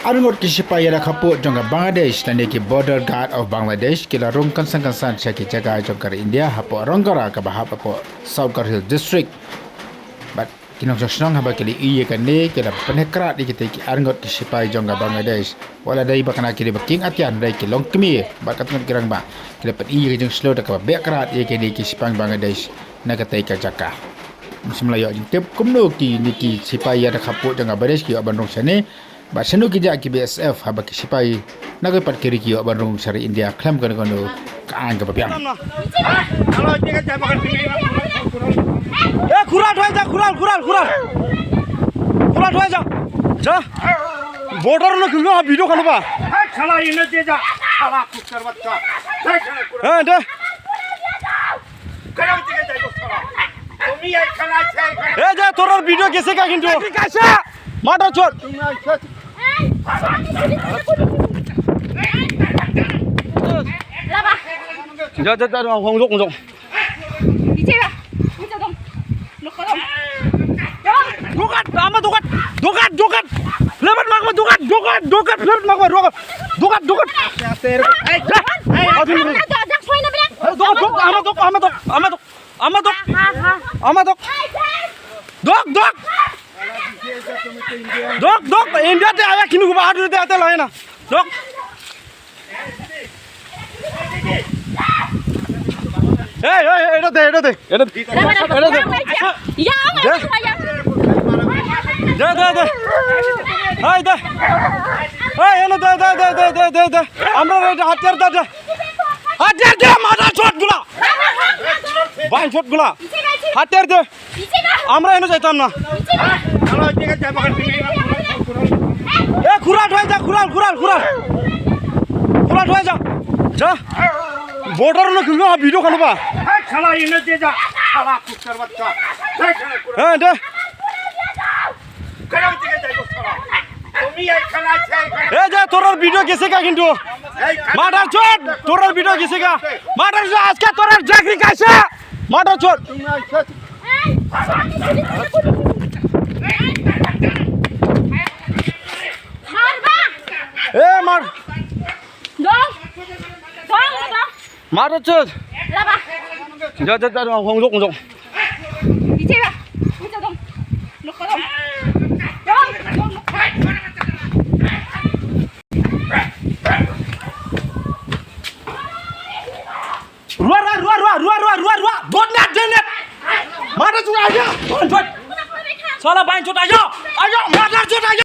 Arungot kisipaya rakhapu jonga Bangladesh tani ki border guard of Bangladesh kila rong kansan chaki jaga jongkar India hapo rongkara ka bahapo South Hill district but kinong josnong haba kili iye kane kila penekrat dikite ki arungot kisipaya jonga Bangladesh wala dai bakana kili baking atian dai ki long kemi bat katngot kirang ba kila pen iye jong slow ka bekrat iye kini kisipang Bangladesh nagatai ka jaka Melayu tip kumno ki niki sipaya rakhapu jonga Bangladesh ki abanong sane ba sanu kijak ki BSF haba ki sipai nagai pat kiri ki barung sari India klam kan kono kaan ka papiang ए खुराल ठोय जा खुराल ठोय जा जा border न kilo video खानु बा खाना इने दे जा खाना कुकर बच्चा ए दे करम दिके जाइबो खाना তুমি এই খানা চাই ए जा तोर वीडियो कैसे का किंतु कैसे माटा छोड़ তুমি আইছো जा 홍종 이제가 진짜 좀 놓고 좀 도kat lebat mak dokat lebat mak dokat dak soyna bilang dok India te aya kinu ba hadu te ate lae na dok এটা দে ya দে হাই দে হাই এনে দে আমরা এটা হাতিয়ার দে মাথা শটগুলা বাইন শটগুলা হাতিয়ার দে আমরা এনে যাইতাম না খানা দিকে যাইবো এ খুরাল হয়ে যা খুরাল হয়ে যা যা বর্ডার ন কিলো ভিডিও খানো বা খানা ইনে দে যা খানা কুकर बच्चा হ্যাঁ দে করম দিকে যাইবো খানা তুমি এই খানা চাই এ যা তোর ভিডিও গেছে কা কিন্তু মাটার চোট তোর ভিডিও গেছে কা মাটার চোট আজকে তোর চাকরি কাছে মাটার চোট তুমি আইছো এ মার মাটার চোট যা 홍종 이제가 진짜 좀 놓고 좀 रुआ डोंट नेट देनेट माटार चोट आजा साला बाइन चोट आजा माटार चोट आजा